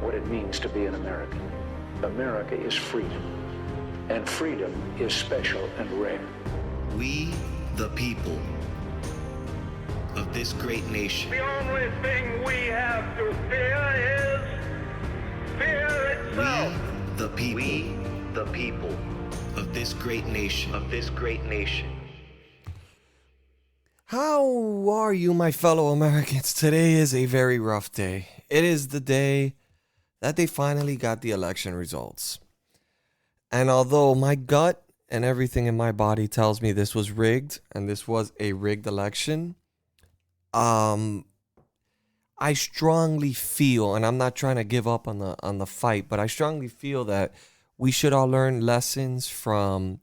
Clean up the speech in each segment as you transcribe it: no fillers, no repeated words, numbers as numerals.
what it means to be an American. America is freedom, and freedom is special and rare. We, the people of this great nation. The only thing we have to fear is fear itself. We, the people. We, the people of this great nation. of this great nation. How are you, my fellow Americans? Today is a very rough day. It is the day that they finally got the election results. And although my gut and everything in my body tells me this was rigged and this was a rigged election, I strongly feel, and I'm not trying to give up on the fight, but I strongly feel that we should all learn lessons from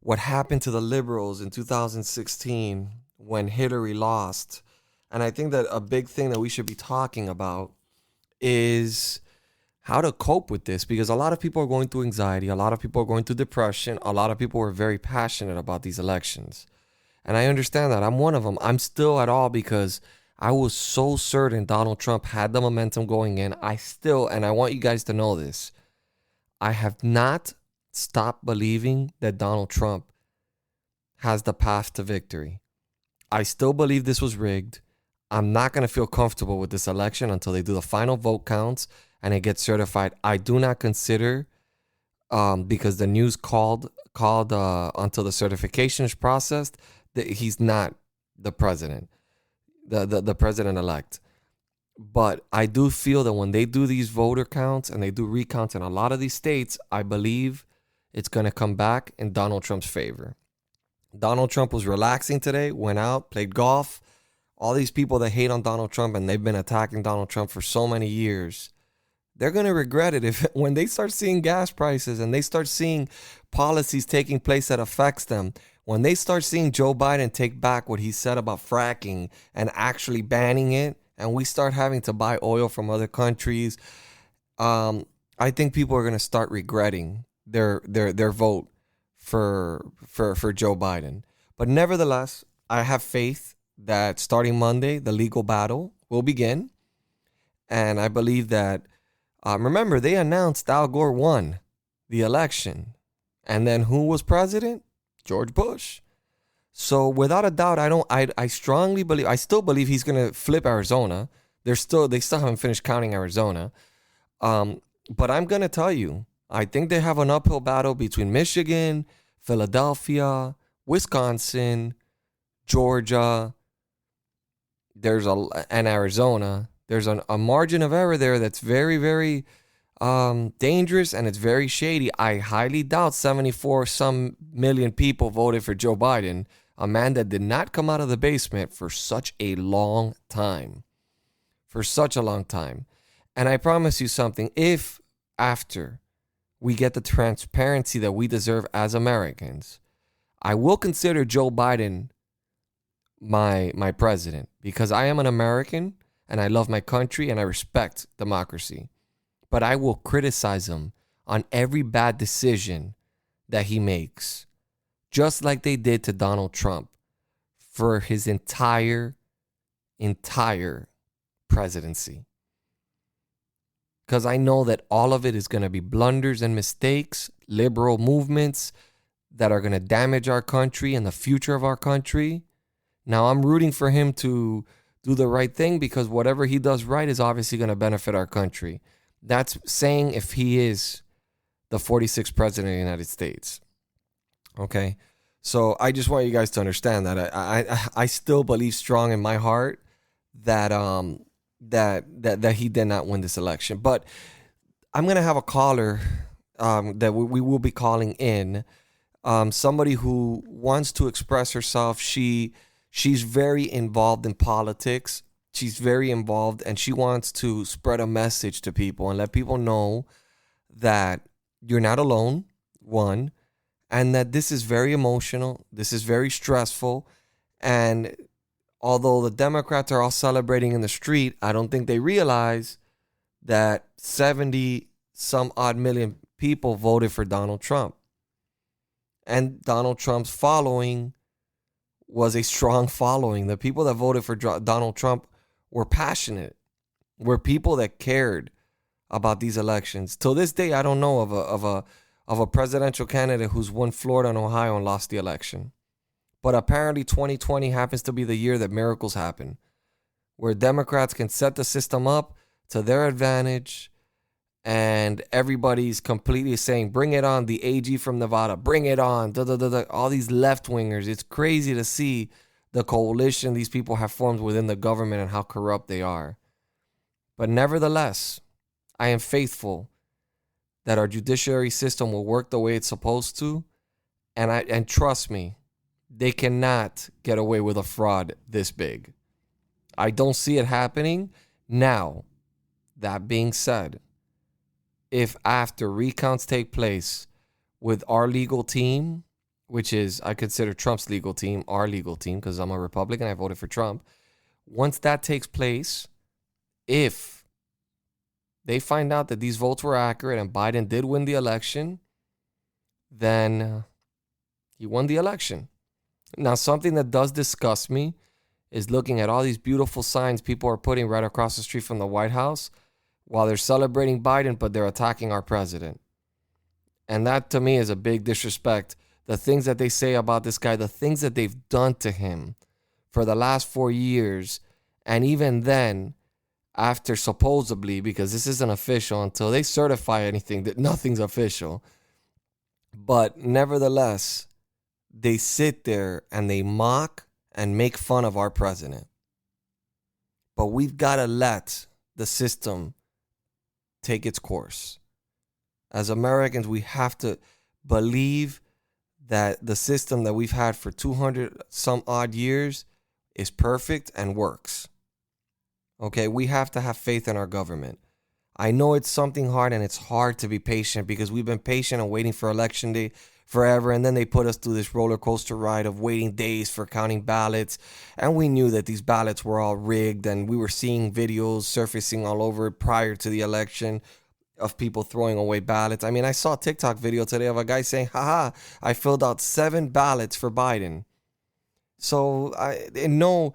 what happened to the liberals in 2016 when Hillary lost. And I think that a big thing that we should be talking about is how to cope with this, because a lot of people are going through anxiety. A lot of people are going through depression. A lot of people were very passionate about these elections. And I understand that. I'm one of them. I'm still at all because I was so certain Donald Trump had the momentum going in. And I want you guys to know this, I have not stopped believing that Donald Trump has the path to victory. I still believe this was rigged. I'm not going to feel comfortable with this election until they do the final vote counts and it gets certified. I do not consider, because the news called until the certification is processed, that he's not the president, the president-elect. But I do feel that when they do these voter counts and they do recounts in a lot of these states, I believe it's going to come back in Donald Trump's favor. Donald Trump was relaxing today, went out, played golf. All these people that hate on Donald Trump and they've been attacking Donald Trump for so many years, they're going to regret it when they start seeing gas prices and they start seeing policies taking place that affects them. When they start seeing Joe Biden take back what he said about fracking and actually banning it, and we start having to buy oil from other countries, I think people are going to start regretting their vote for Joe Biden. But nevertheless, I have faith that starting Monday, the legal battle will begin. And I believe that, remember, they announced Al Gore won the election. And then who was president? George Bush. So without a doubt, I strongly believe, I still believe he's going to flip Arizona. They still haven't finished counting Arizona. But I'm going to tell you, I think they have an uphill battle between Michigan, Philadelphia, Wisconsin, Georgia, and Arizona. There's a margin of error there that's very, very dangerous, and it's very shady. I highly doubt 74 some million people voted for Joe Biden, a man that did not come out of the basement for such a long time. And I promise you something, if after we get the transparency that we deserve as Americans, I will consider Joe Biden my president, because I am an American and I love my country and I respect democracy. But I will criticize him on every bad decision that he makes, just like they did to Donald Trump for his entire presidency. Because I know that all of it is going to be blunders and mistakes, liberal movements that are going to damage our country and the future of our country. Now, I'm rooting for him to do the right thing, because whatever he does right is obviously going to benefit our country. That's saying if he is the 46th president of the United States. Okay? So I just want you guys to understand that I still believe strong in my heart that that he did not win this election. But I'm going to have a caller that we will be calling in. Somebody who wants to express herself. She's very involved in politics. She's very involved, and she wants to spread a message to people and let people know that you're not alone, one, and that this is very emotional. This is very stressful. And although the Democrats are all celebrating in the street, I don't think they realize that 70 some odd million people voted for Donald Trump. And Donald Trump's following was a strong following. The people that voted for Donald Trump were passionate, were people that cared about these elections. Till this day, I don't know of a presidential candidate who's won Florida and Ohio and lost the election. But apparently 2020 happens to be the year that miracles happen, where Democrats can set the system up to their advantage, and everybody's completely saying, bring it on, the AG from Nevada, bring it on, all these left-wingers. It's crazy to see the coalition these people have formed within the government and how corrupt they are. But nevertheless, I am faithful that our judiciary system will work the way it's supposed to, and trust me, they cannot get away with a fraud this big. I don't see it happening. Now, that being said, if after recounts take place with our legal team, which is, I consider Trump's legal team, our legal team, because I'm a Republican, I voted for Trump. Once that takes place, if they find out that these votes were accurate and Biden did win the election, then he won the election. Now, something that does disgust me is looking at all these beautiful signs people are putting right across the street from the White House while they're celebrating Biden, but they're attacking our president. And that, to me, is a big disrespect. The things that they say about this guy, the things that they've done to him for the last 4 years, and even then, after supposedly, because this isn't official until they certify anything, that nothing's official. But nevertheless, they sit there and they mock and make fun of our president. But we've got to let the system take its course. As Americans, we have to believe that the system that we've had for 200 some odd years is perfect and works. Okay, we have to have faith in our government. I know it's something hard, and it's hard to be patient because we've been patient and waiting for election day forever, and then they put us through this roller coaster ride of waiting days for counting ballots, and we knew that these ballots were all rigged, and we were seeing videos surfacing all over prior to the election of people throwing away ballots. I mean, I saw a TikTok video today of a guy saying, haha, I filled out 7 ballots for Biden. So in no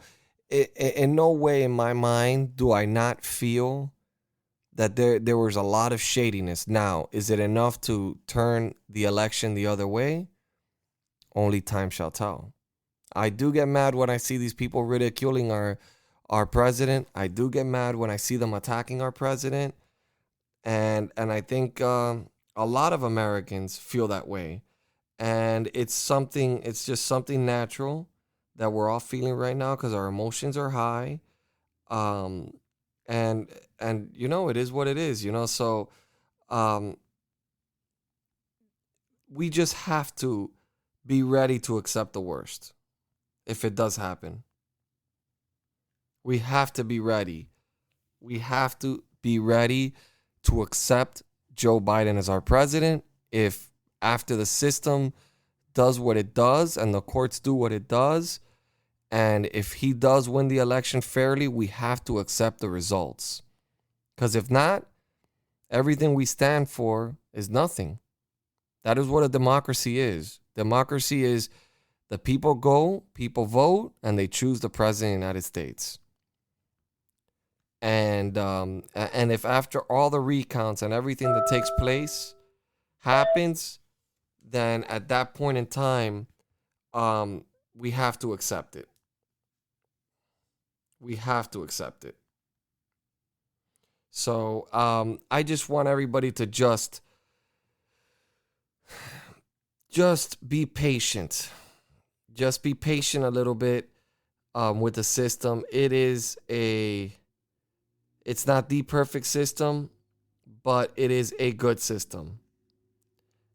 way in my mind do I not feel that there was a lot of shadiness. Now, is it enough to turn the election the other way? Only time shall tell. I do get mad when I see these people ridiculing our president. I do get mad when I see them attacking our president. And I think a lot of Americans feel that way. And it's just something natural that we're all feeling right now because our emotions are high. And you know, it is what it is, you know. So we just have to be ready to accept the worst if it does happen. We have to be ready. We have to be ready to accept Joe Biden as our president if after the system does what it does and the courts do what it does, and if he does win the election fairly, we have to accept the results. Because if not, everything we stand for is nothing. That is what a democracy is. Democracy is the people go, people vote, and they choose the president of the United States. And if after all the recounts and everything that takes place happens, then at that point in time, we have to accept it. We have to accept it. So I just want everybody to just be patient. Just be patient a little bit with the system. It's not the perfect system, but it is a good system.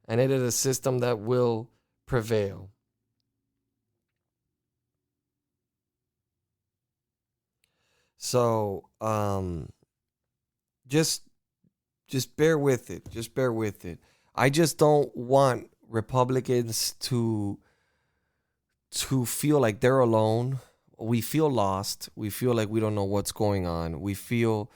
And it is a system that will prevail. So, just bear with it. Just bear with it. I just don't want Republicans to feel like they're alone. We feel lost. We feel like we don't know what's going on. We feel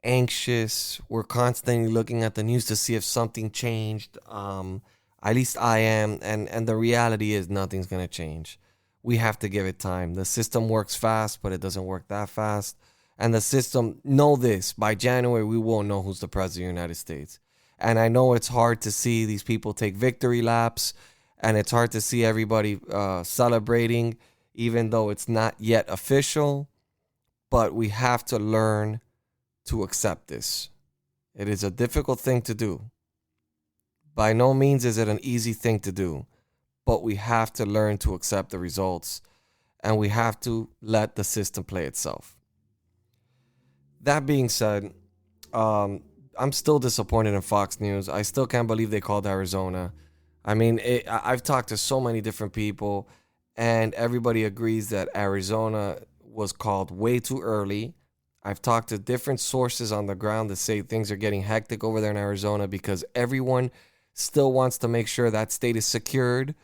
anxious. We're constantly looking at the news to see if something changed. At least I am. And the reality is nothing's going to change. We have to give it time. The system works fast, but it doesn't work that fast. And the system, know this, by January, we won't know who's the president of the United States. And I know it's hard to see these people take victory laps, and it's hard to see everybody celebrating, even though it's not yet official. But we have to learn to accept this. It is a difficult thing to do. By no means is it an easy thing to do, but we have to learn to accept the results, and we have to let the system play itself. That being said, I'm still disappointed in Fox News. I still can't believe they called Arizona. I mean, I've talked to so many different people, and everybody agrees that Arizona was called way too early. I've talked to different sources on the ground that say things are getting hectic over there in Arizona because everyone still wants to make sure that state is secured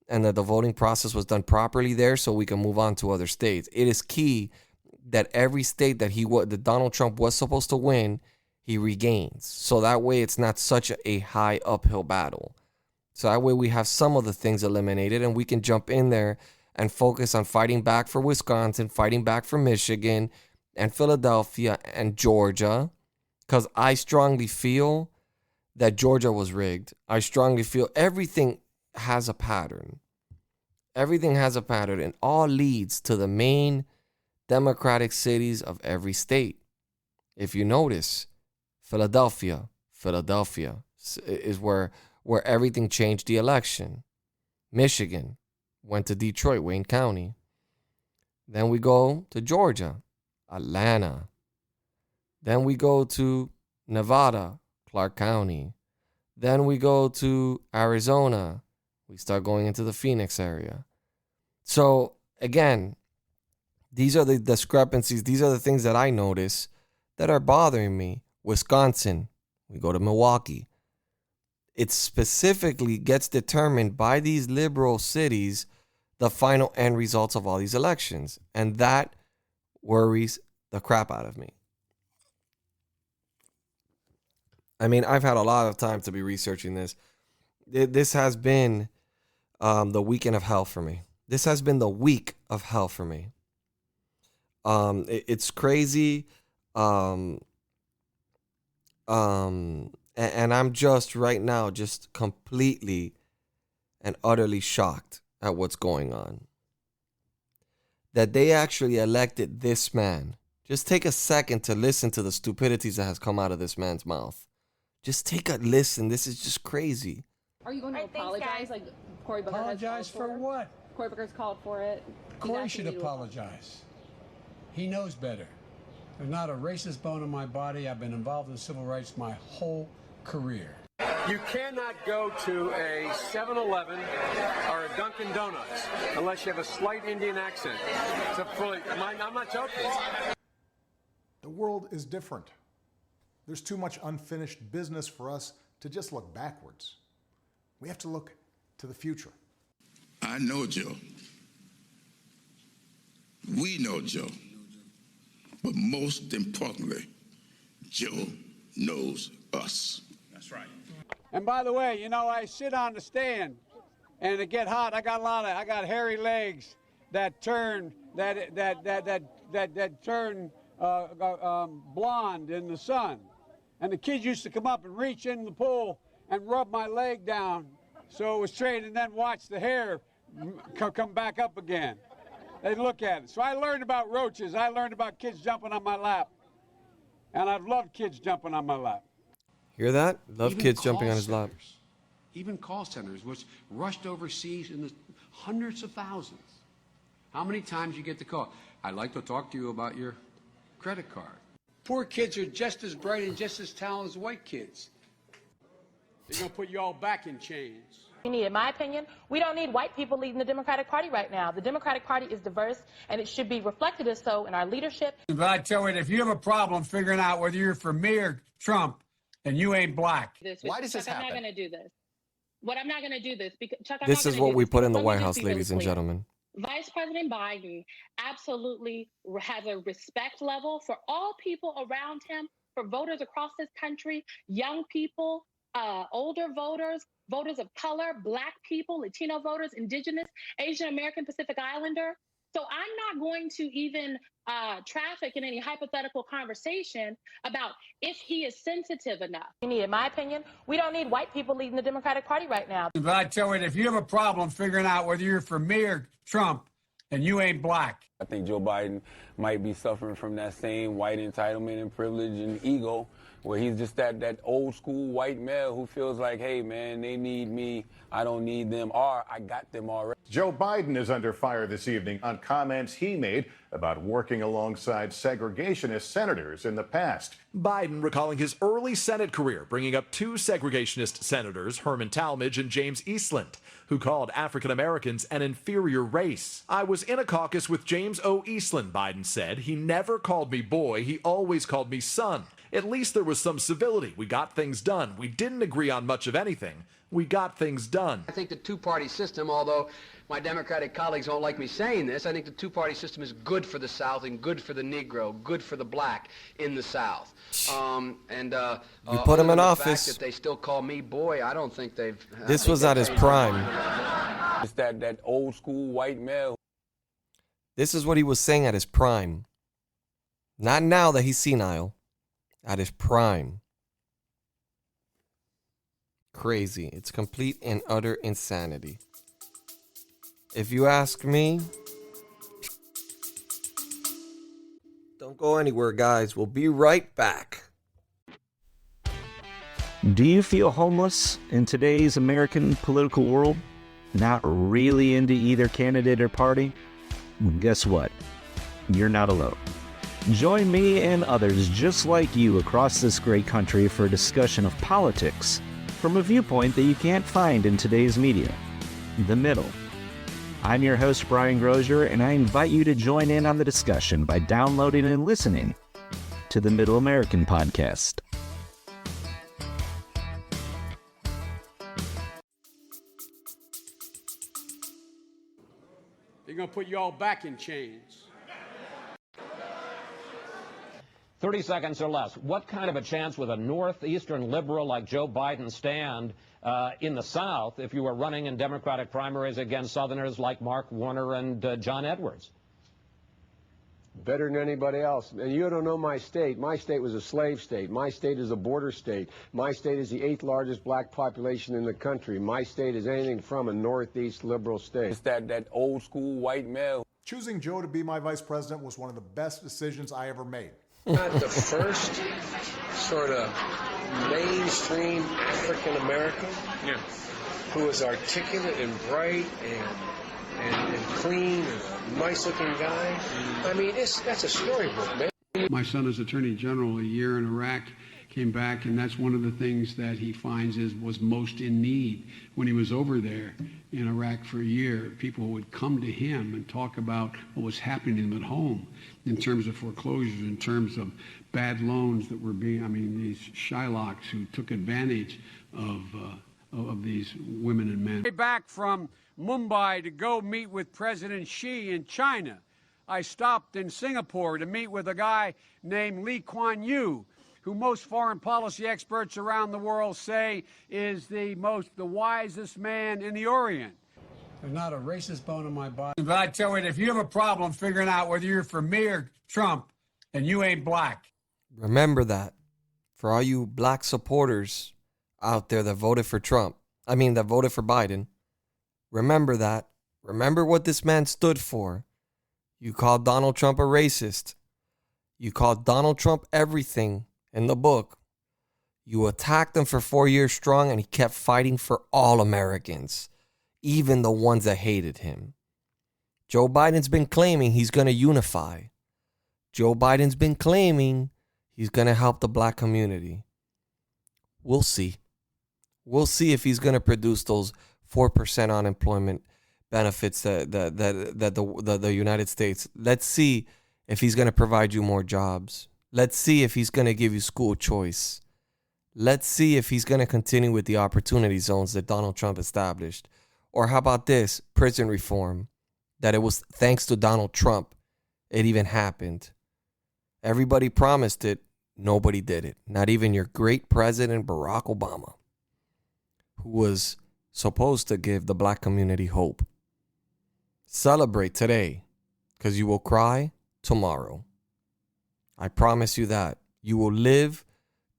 and that the voting process was done properly there so we can move on to other states. It is key that every state that Donald Trump was supposed to win, he regains. So that way it's not such a high uphill battle. So that way we have some of the things eliminated and we can jump in there and focus on fighting back for Wisconsin, fighting back for Michigan and Philadelphia and Georgia. Because I strongly feel that Georgia was rigged. I strongly feel everything has a pattern. Everything has a pattern, and all leads to the main Democratic cities of every state. If you notice, Philadelphia is where everything changed the election. Michigan went to Detroit, Wayne County. Then we go to Georgia, Atlanta. Then we go to Nevada, Clark County. Then we go to Arizona. We start going into the Phoenix area. So again, these are the discrepancies. These are the things that I notice that are bothering me. Wisconsin, we go to Milwaukee. It specifically gets determined by these liberal cities, the final end results of all these elections. And that worries the crap out of me. I mean, I've had a lot of time to be researching this. This has been the weekend of hell for me. This has been the week of hell for me. It's crazy. And I'm just right now just completely and utterly shocked at what's going on. That they actually elected this man. Just take a second to listen to the stupidities that has come out of this man's mouth. Just take a listen. This is just crazy. Are you going to apologize like Cory Booker Apologize has called for what? Cory Booker's called for it. Cory should apologize. He knows better. There's not a racist bone in my body. I've been involved in civil rights my whole career. You cannot go to a 7-Eleven or a Dunkin' Donuts unless you have a slight Indian accent. I'm not joking. The world is different. There's too much unfinished business for us to just look backwards. We have to look to the future. I know Joe. We know Joe. But most importantly, Joe knows us. That's right. And by the way, you know, I sit on the stand and it get hot. I got hairy legs that turn blonde in the sun. And the kids used to come up and reach in the pool and rub my leg down so it was straight and then watch the hair come back up again. They'd look at it. So I learned about roaches. I learned about kids jumping on my lap. And I've loved kids jumping on my lap. Hear that? Love Even kids jumping on his call lap. centers, even call centers, which rushed overseas in the hundreds of thousands. How many times you get the call? I'd like to talk to you about your credit card. Poor kids are just as bright and just as talented as white kids. They're going to put you all back in chains. In my opinion, we don't need white people leading the Democratic Party right now. The Democratic Party is diverse, and it should be reflected as so in our leadership. But I tell you, if you have a problem figuring out whether you're for me or Trump, then you ain't black. Why does this happen? I'm not going to do this. I'm not going to do this because Chuck. This is what we put in the White House, ladies and gentlemen. Vice President Biden absolutely has a respect level for all people around him, for voters across this country, young people, older voters, voters of color, black people, Latino voters, indigenous, Asian American, Pacific Islander. So I'm not going to even traffic in any hypothetical conversation about if he is sensitive enough. In my opinion, we don't need white people leading the Democratic Party right now. But I tell you, if you have a problem figuring out whether you're for me or Trump, and you ain't black. I think Joe Biden might be suffering from that same white entitlement and privilege and ego, where he's just that old school white male who feels like, hey, man, they need me, I don't need them, or I got them already. Joe Biden is under fire this evening on comments he made about working alongside segregationist senators in the past. Biden recalling his early Senate career, bringing up two segregationist senators, Herman Talmadge and James Eastland, who called African Americans an inferior race. I was in a caucus with James O. Eastland, Biden said. He never called me boy, he always called me son. At least there was some civility. We got things done. We didn't agree on much of anything. We got things done. I think the two-party system, although my Democratic colleagues don't like me saying this, I think the two-party system is good for the South and good for the Negro, good for the black in the South. You put him in office. The fact that they still call me boy, I don't think they've... This was at his prime. It's that old school white male. This is what he was saying at his prime. Not now that he's senile. At his prime. Crazy. It's complete and utter insanity. If you ask me, don't go anywhere, guys. We'll be right back. Do you feel homeless in today's American political world? Not really into either candidate or party? Guess what? You're not alone. Join me and others just like you across this great country for a discussion of politics from a viewpoint that you can't find in today's media, the middle. I'm your host, Brian Grozier, and I invite you to join in on the discussion by downloading and listening to the Middle American Podcast. They're going to put you all back in chains. 30 seconds or less. What kind of a chance would a northeastern liberal like Joe Biden stand in the South if you were running in Democratic primaries against Southerners like Mark Warner and John Edwards? Better than anybody else. And you don't know my state. My state was a slave state. My state is a border state. My state is the 8th largest black population in the country. My state is anything from a northeast liberal state. It's that old school white male. Choosing Joe to be my vice president was one of the best decisions I ever made. Not the first sort of mainstream African American who is articulate and bright and clean and a nice looking guy. I mean, that's a storybook, man. My son is Attorney General a year in Iraq, came back, and that's one of the things that he finds was most in need. When he was over there in Iraq for a year, people would come to him and talk about what was happening to them at home in terms of foreclosures, in terms of bad loans that were these Shylocks who took advantage of these women and men. Back from Mumbai to go meet with President Xi in China. I stopped in Singapore to meet with a guy named Lee Kuan Yew, who most foreign policy experts around the world say is the wisest man in the Orient. There's not a racist bone in my body. But I tell you, if you have a problem figuring out whether you're for me or Trump, and you ain't black. Remember that. For all you black supporters out there that voted for that voted for Biden, remember that. Remember what this man stood for. You called Donald Trump a racist. You called Donald Trump everything in the book. You attacked him for 4 years strong, and he kept fighting for all Americans, even the ones that hated him. Joe Biden's been claiming he's going to unify. Joe Biden's been claiming he's going to help the black community. We'll see. We'll see if he's going to produce those 4% unemployment benefits that the United States. Let's see if he's going to provide you more jobs. Let's see if he's going to give you school choice. Let's see if he's going to continue with the opportunity zones that Donald Trump established. Or how about this, prison reform, that it was thanks to Donald Trump it even happened. Everybody promised it. Nobody did it. Not even your great president, Barack Obama, who was supposed to give the black community hope. Celebrate today, because you will cry tomorrow. I promise you that. You will live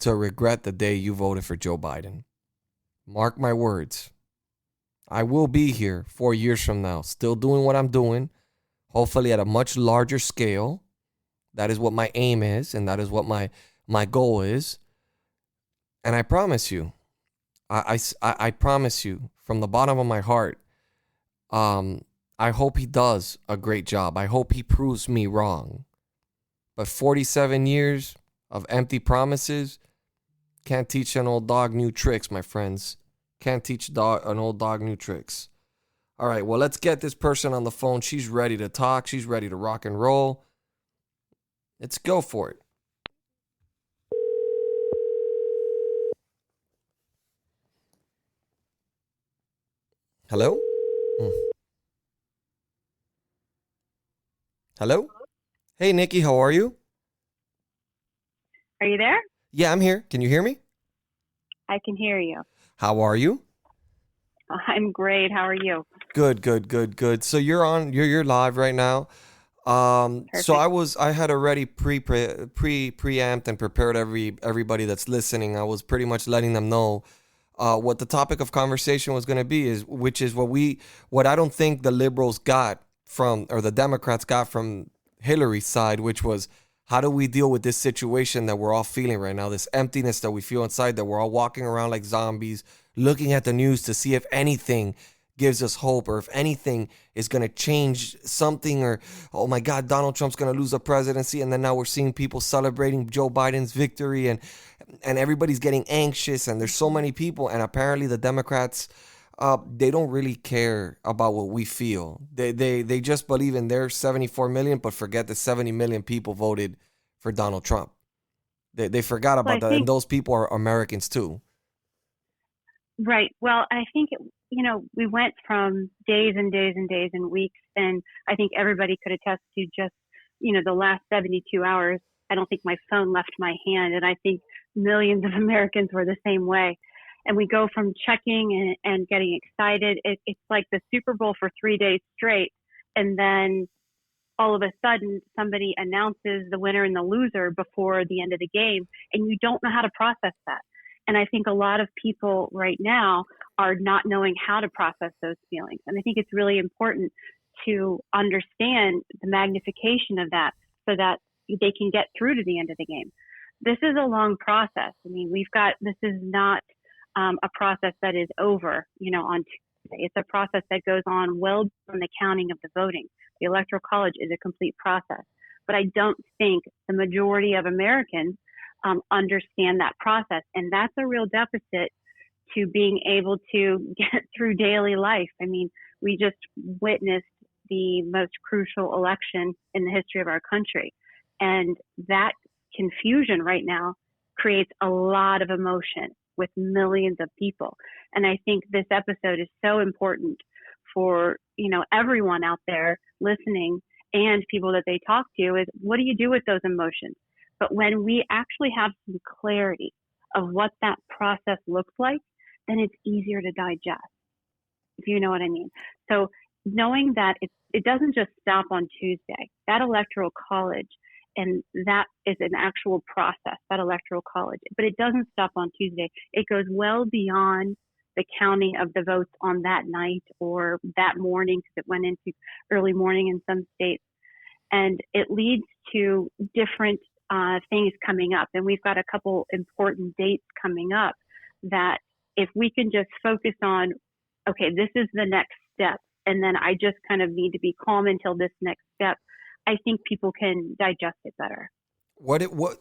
to regret the day you voted for Joe Biden. Mark my words. I will be here 4 years from now, still doing what I'm doing, hopefully at a much larger scale. That is what my aim is, and that is what my goal is. And I promise you, I promise you from the bottom of my heart, I hope he does a great job. I hope he proves me wrong. But 47 years of empty promises can't teach an old dog new tricks, my friends. Can't teach an old dog new tricks. All right, well, let's get this person on the phone. She's ready to talk. She's ready to rock and roll. Let's go for it. Hello? Hello? Hey, Nikki, how are you? Are you there? Yeah, I'm here. Can you hear me? I can hear you. How are you? I'm great. How are you? Good. So you're live right now. So I had already preempted and prepared everybody that's listening. I was pretty much letting them know what the topic of conversation was going to be, which is what I don't think the liberals got from, or the Democrats got from Hillary's side, which was, how do we deal with this situation that we're all feeling right now, this emptiness that we feel inside, that we're all walking around like zombies, looking at the news to see if anything gives us hope, or if anything is going to change something, or, oh my God, Donald Trump's going to lose the presidency. And then now we're seeing people celebrating Joe Biden's victory, and everybody's getting anxious, and there's so many people. And apparently the Democrats, they don't really care about what we feel. They just believe in their 74 million, but forget that 70 million people voted for Donald Trump. They forgot about that. And those people are Americans too. Right. Well, I think, we went from days and days and days and weeks, and I think everybody could attest to just, the last 72 hours. I don't think my phone left my hand, and I think millions of Americans were the same way. And we go from checking and getting excited. It's like the Super Bowl for 3 days straight, and then all of a sudden somebody announces the winner and the loser before the end of the game, and you don't know how to process that. And I think a lot of people right now are not knowing how to process those feelings. And I think it's really important to understand the magnification of that so that they can get through to the end of the game. This is a long process. I mean, this is not a process that is over, on Tuesday. It's a process that goes on well beyond the counting of the voting. The Electoral College is a complete process. But I don't think the majority of Americans understand that process. And that's a real deficit to being able to get through daily life. I mean, we just witnessed the most crucial election in the history of our country. And that confusion right now creates a lot of emotion with millions of people. And I think this episode is so important for, everyone out there listening and people that they talk to, is what do you do with those emotions? But when we actually have some clarity of what that process looks like, then it's easier to digest, if you know what I mean. So knowing that it doesn't just stop on Tuesday, that Electoral College, and that is an actual process, that Electoral College, but it doesn't stop on Tuesday. It goes well beyond the counting of the votes on that night or that morning, because it went into early morning in some states. And it leads to different things coming up. And we've got a couple important dates coming up that if we can just focus on, okay, this is the next step, and then I just kind of need to be calm until this next step, I think people can digest it better.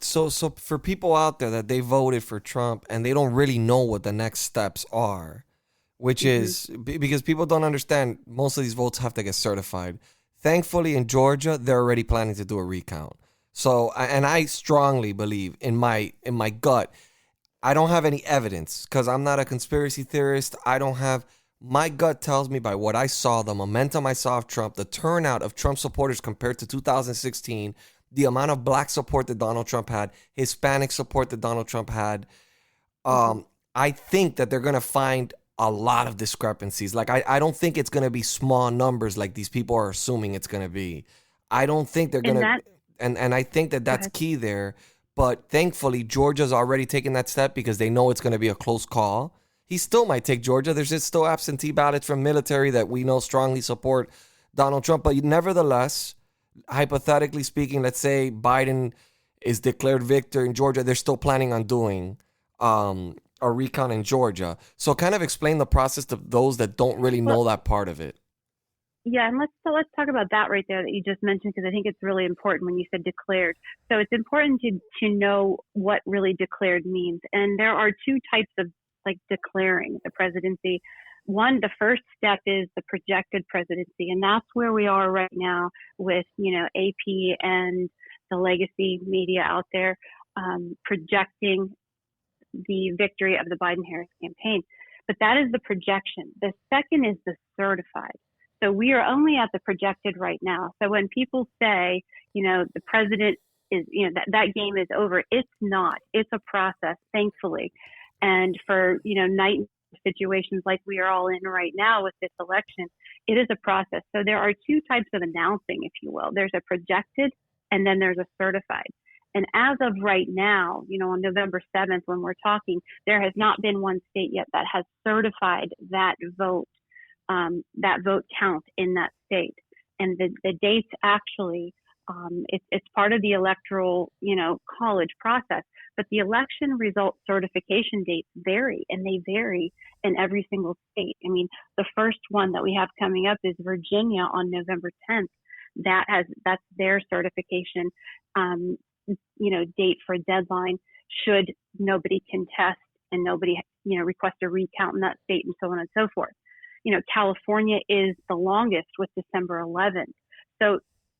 So for people out there that they voted for Trump and they don't really know what the next steps are, which is because people don't understand, most of these votes have to get certified. Thankfully in Georgia, they're already planning to do a recount. So, and I strongly believe in my gut, I don't have any evidence because I'm not a conspiracy theorist. My gut tells me by what I saw, the momentum I saw of Trump, the turnout of Trump supporters compared to 2016, the amount of black support that Donald Trump had, Hispanic support that Donald Trump had. I think that they're going to find a lot of discrepancies. Like, I don't think it's going to be small numbers like these people are assuming it's going to be. I don't think they're And gonna, and I think that that's key there. But thankfully, Georgia's already taken that step because they know it's going to be a close call. He still might take Georgia. There's just still absentee ballots from military that we know strongly support Donald Trump. But nevertheless, hypothetically speaking, let's say Biden is declared victor in Georgia. They're still planning on doing a recount in Georgia. So kind of explain the process to those that don't really know that part of it. Yeah, and let's talk about that right there that you just mentioned, because I think it's really important when you said declared. So it's important to know what really declared means. And there are two types of like declaring the presidency. One, the first step is the projected presidency, and that's where we are right now with, you know, AP and the legacy media out there projecting the victory of the Biden-Harris campaign. But that is the projection. The second is the certified. So we are only at the projected right now. So when people say, you know, the president is, you know, that game is over, it's not. It's a process, thankfully. And for, you know, night situations like we are all in right now with this election, it is a process. So there are two types of announcing, if you will. There's a projected and then there's a certified. And as of right now, you know, on November 7th, when we're talking, there has not been one state yet that has certified that vote count in that state. And the dates actually, it's part of the electoral, you know, college process, but the election result certification dates vary, and they vary in every single state. I mean, the first one that we have coming up is Virginia on November 10th. That's their certification, you know, date for deadline should nobody contest and nobody, you know, request a recount in that state and so on and so forth. You know, California is the longest with December 11th. So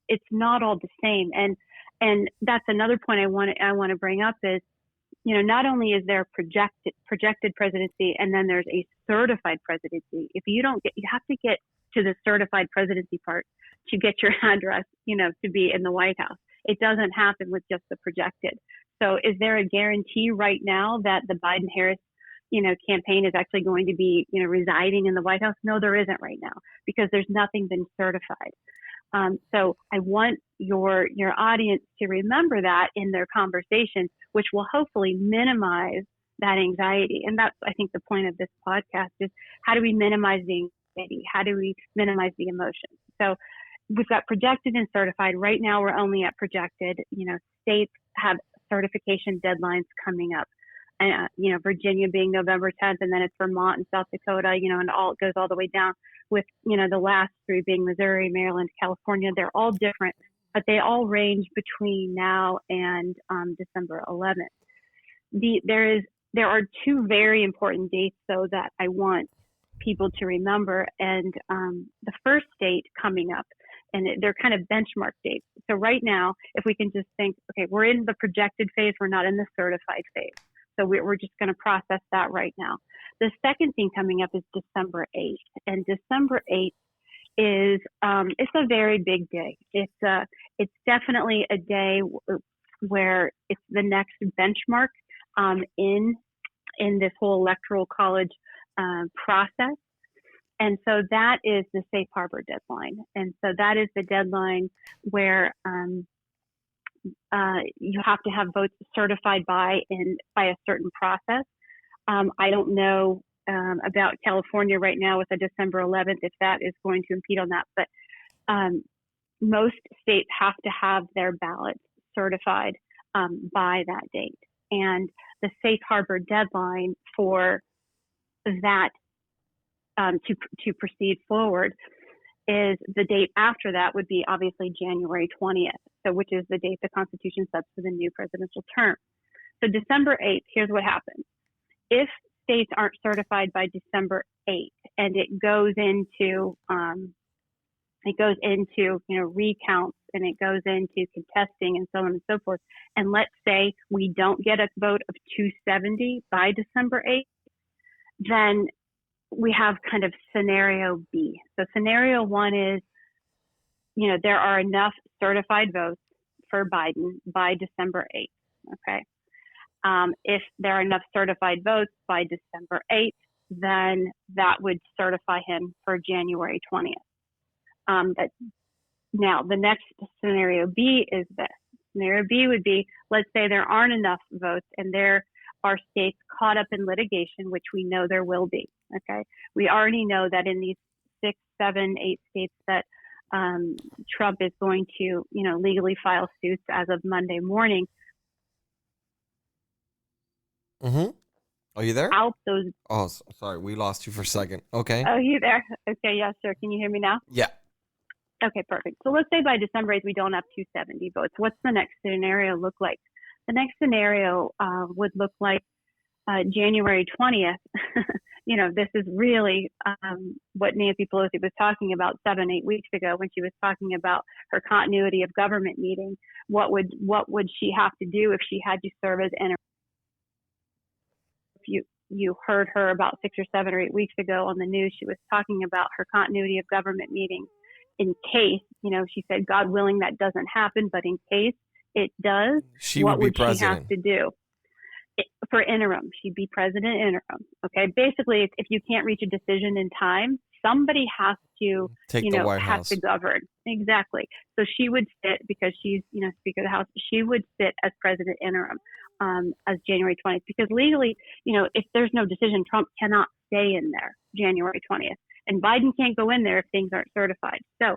it's not all the same. And that's another point I want to bring up is, you know, not only is there projected presidency and then there's a certified presidency. If you have to get to the certified presidency part to get your address, you know, to be in the White House. It doesn't happen with just the projected. So is there a guarantee right now that the Biden-Harris, you know, campaign is actually going to be, you know, residing in the White House? No, there isn't right now because there's nothing been certified. So I want your audience to remember that in their conversations, which will hopefully minimize that anxiety. And that's, I think, the point of this podcast is how do we minimize the anxiety? How do we minimize the emotions? So we've got projected and certified. Right now, we're only at projected. You know, states have certification deadlines coming up. You know, Virginia being November 10th, and then it's Vermont and South Dakota, you know, and it goes all the way down with, you know, the last three being Missouri, Maryland, California. They're all different, but they all range between now and December 11th. There are two very important dates, though, that I want people to remember. And the first date coming up, and they're kind of benchmark dates. So right now, if we can just think, okay, we're in the projected phase, we're not in the certified phase. So we're just going to process that right now. The second thing coming up is December 8th. And December 8th is, it's a very big day. It's definitely a day where it's the next benchmark in this whole electoral college process. And so that is the safe harbor deadline. And so that is the deadline where you have to have votes certified by a certain process. I don't know about California right now with the December 11th, if that is going to impede on that, but most states have to have their ballots certified by that date. And the safe harbor deadline for that to proceed forward is the date after that would be obviously January 20th, so which is the date the Constitution sets for the new presidential term. So December 8th, here's what happens. If states aren't certified by December 8th and it goes into you know, recounts and it goes into contesting and so on and so forth, and let's say we don't get a vote of 270 by December 8th, then we have kind of scenario B. So scenario one is, you know, there are enough certified votes for Biden by December 8th, okay? If there are enough certified votes by December 8th, then that would certify him for January 20th. Now, the next scenario B is this. Scenario B would be, let's say there aren't enough votes and there are states caught up in litigation, which we know there will be. Okay. We already know that in these 6, 7, 8 states that Trump is going to, legally file suits as of Monday morning. Mm-hmm. Are you there? Out those. Oh, sorry. We lost you for a second. Okay. Oh, you there? Okay. Yeah, sure. Can you hear me now? Yeah. Okay, perfect. So let's say by December 8th, we don't have 270 votes. What's the next scenario look like? The next scenario would look like January 20th. This is really what Nancy Pelosi was talking about 7-8 weeks ago when she was talking about her continuity of government meeting. What would she have to do if she had to serve as interim? If you heard her about 6 or 7 or 8 weeks ago on the news, she was talking about her continuity of government meetings in case, she said, God willing, that doesn't happen, but in case it does, what would she have to do? For interim, she'd be president interim. Okay. Basically, if you can't reach a decision in time, somebody has to, take the White have House. to govern. Exactly. So she would sit, because she's, Speaker of the House, she would sit as president interim as January 20th, because legally, if there's no decision, Trump cannot stay in there January 20th. And Biden can't go in there if things aren't certified. So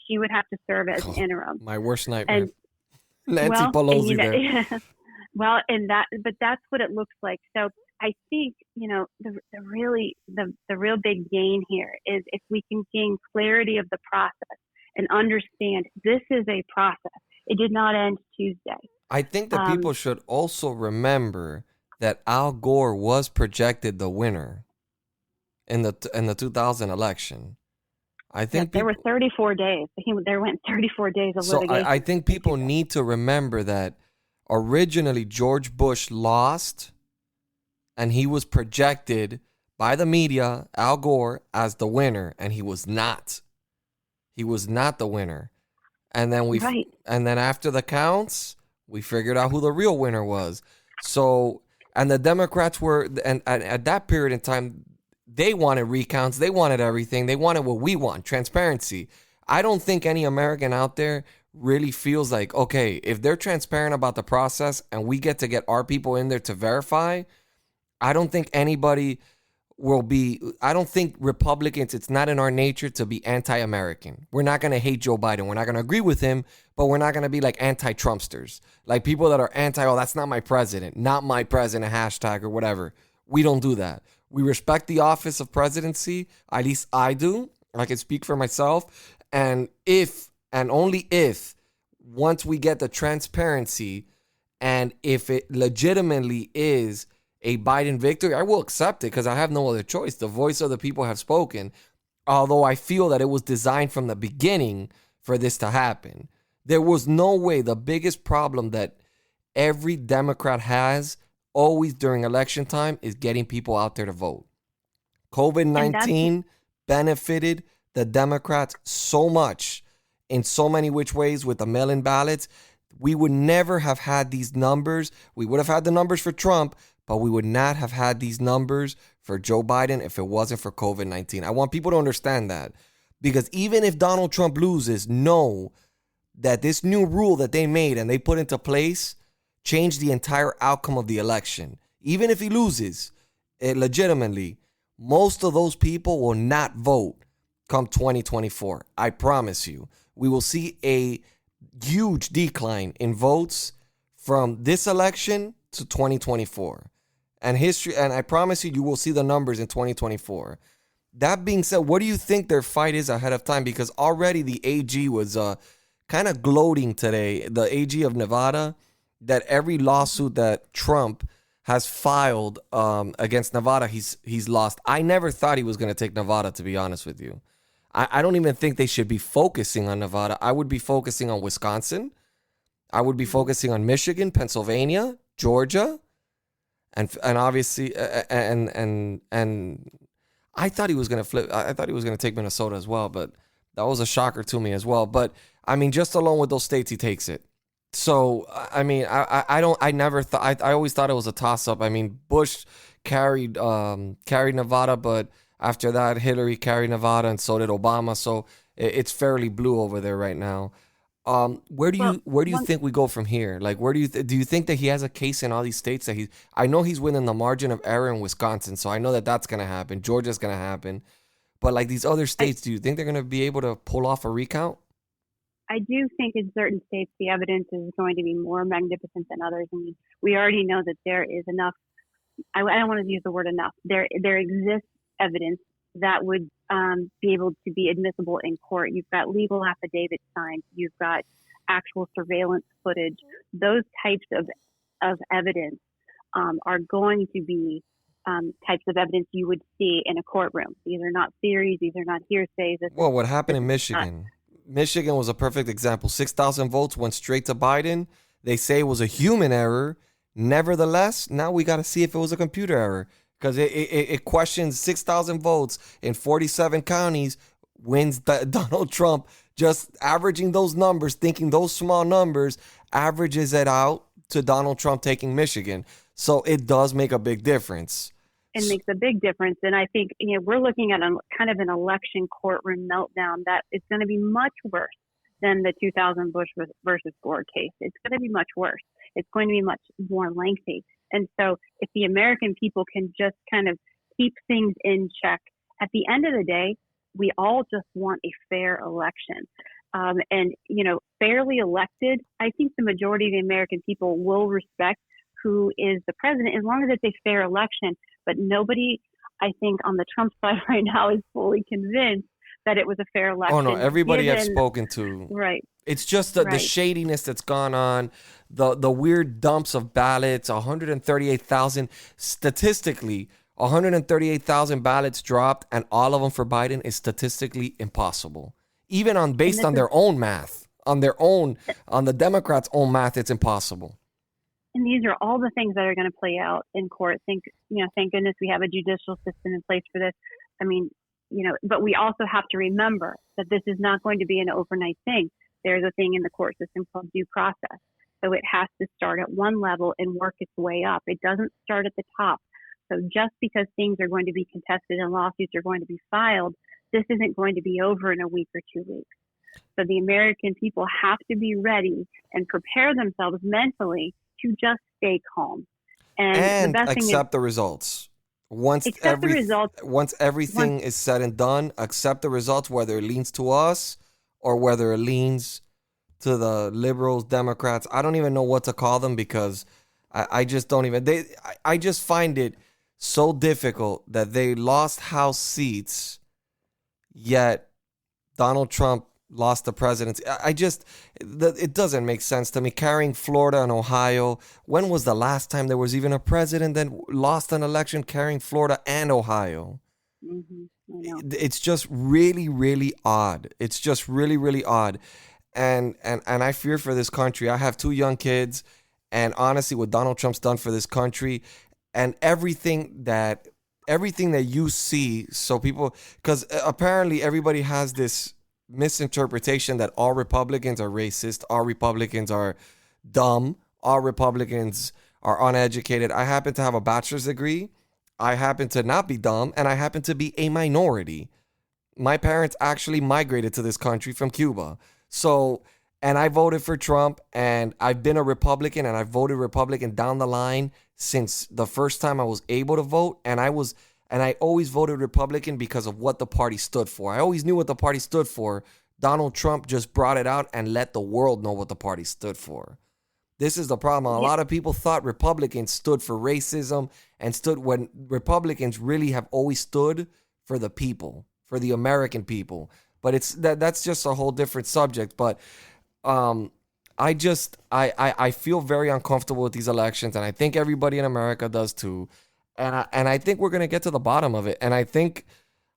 she would have to serve as interim. My worst nightmare. And, Nancy Pelosi there. Yeah. Well, but that's what it looks like. So I think, the real big gain here is if we can gain clarity of the process and understand this is a process. It did not end Tuesday. I think that people should also remember that Al Gore was projected the winner in the 2000 election. I think there were 34 days. There went 34 days of litigation. So I think people need to remember that originally George Bush lost, and he was projected by the media, Al Gore, as the winner, and he was not. He was not the winner. And then and then after the counts, we figured out who the real winner was. So, and the Democrats were, and at that period in time, they wanted recounts. They wanted everything. They wanted what we want, transparency. I don't think any American out there really feels like, okay, if they're transparent about the process and we get to get our people in there to verify, I don't think anybody will be, I don't think Republicans, it's not in our nature to be anti-American. We're not going to hate Joe Biden. We're not going to agree with him, but we're not going to be like anti-Trumpsters. Like people that are oh, that's not my president, hashtag or whatever. We don't do that. We respect the office of presidency. At least I do. I can speak for myself. And if, and only if, once we get the transparency and if it legitimately is a Biden victory, I will accept it because I have no other choice. The voice of the people have spoken. Although I feel that it was designed from the beginning for this to happen. There was no way. The biggest problem that every Democrat has always during election time is getting people out there to vote. COVID-19 benefited the Democrats so much in so many which ways with the mail-in ballots. We would never have had these numbers. We would have had the numbers for Trump, but we would not have had these numbers for Joe Biden if it wasn't for COVID-19. I want people to understand that, because even if Donald Trump loses, know that this new rule that they made and they put into place changed the entire outcome of the election. Even if he loses, legitimately, most of those people will not vote come 2024. I promise you. We will see a huge decline in votes from this election to 2024. And I promise you, you will see the numbers in 2024. That being said, what do you think their fight is ahead of time? Because already the AG was kind of gloating today, the AG of Nevada, that every lawsuit that Trump has filed against Nevada, he's lost. I never thought he was going to take Nevada, to be honest with you. I don't even think they should be focusing on Nevada. I would be focusing on Wisconsin. I would be focusing on Michigan, Pennsylvania, Georgia, and obviously and I thought he was going to flip. I thought he was going to take Minnesota as well, but that was a shocker to me as well. But I mean, just alone with those states, he takes it. So I mean, I always thought it was a toss up. I mean, Bush carried Nevada, but after that, Hillary carried Nevada, and so did Obama. So It's fairly blue over there right now. Where do you think we go from here? Like, where do you think that he has a case in all these states that I know he's within the margin of error in Wisconsin, so I know that that's going to happen. Georgia's going to happen. But like these other states, do you think they're going to be able to pull off a recount? I do think in certain states the evidence is going to be more magnificent than others. I mean, we already know that there is enough. I don't want to use the word enough. There exists evidence that would be able to be admissible in court. You've got legal affidavits signed. You've got actual surveillance footage. Those types of evidence are going to be types of evidence you would see in a courtroom. These are not theories. These are not hearsays. Well, what happened in Michigan? Michigan was a perfect example. 6,000 votes went straight to Biden. They say it was a human error. Nevertheless, now we got to see if it was a computer error, because it questions 6,000 votes in 47 counties, wins Donald Trump, just averaging those numbers, thinking those small numbers, averages it out to Donald Trump taking Michigan. So it does make a big difference. It makes a big difference. And I think, we're looking at a kind of an election courtroom meltdown that is going to be much worse than the 2000 Bush versus Gore case. It's going to be much worse. It's going to be much more lengthy. And so if the American people can just kind of keep things in check, at the end of the day, we all just want a fair election. And fairly elected, I think the majority of the American people will respect who is the president as long as it's a fair election. But nobody, I think, on the Trump side right now is fully convinced that it was a fair election. Oh, no, everybody I've spoken to. Right. It's just the shadiness that's gone on, the weird dumps of ballots, 138,000. Statistically, 138,000 ballots dropped, and all of them for Biden is statistically impossible. Even based on their own math, on the Democrats' own math, it's impossible. And these are all the things that are going to play out in court. Thank goodness we have a judicial system in place for this. I mean, but we also have to remember that this is not going to be an overnight thing. There's a thing in the court system called due process. So it has to start at one level and work its way up. It doesn't start at the top. So just because things are going to be contested and lawsuits are going to be filed, this isn't going to be over in a week or 2 weeks. So the American people have to be ready and prepare themselves mentally to just stay calm. And the best accept the results. Once everything is said and done, accept the results, whether it leans to us or whether it leans to the liberals, Democrats. I don't even know what to call them, because I just don't even. I just find it so difficult that they lost House seats, yet Donald Trump lost the presidency. It doesn't make sense to me. Carrying Florida and Ohio. When was the last time there was even a president that lost an election carrying Florida and Ohio? Mm-hmm. It's just really, really odd. It's just really, really odd. And I fear for this country. I have 2 young kids, and honestly, what Donald Trump's done for this country and everything that you see, so people, because apparently everybody has this misinterpretation that all Republicans are racist, all Republicans are dumb, all Republicans are uneducated. I happen to have a bachelor's degree. I happen to not be dumb, and I happen to be a minority. My parents actually migrated to this country from Cuba. So, and I voted for Trump, and I've been a Republican, and I voted Republican down the line since the first time I was able to vote. And I always voted Republican because of what the party stood for. I always knew what the party stood for. Donald Trump just brought it out and let the world know what the party stood for. This is the problem. A lot of people thought Republicans stood for racism and stood when Republicans really have always stood for the people, for the American people. But that's just a whole different subject. But I feel very uncomfortable with these elections, and I think everybody in America does too. And I think we're going to get to the bottom of it. And I think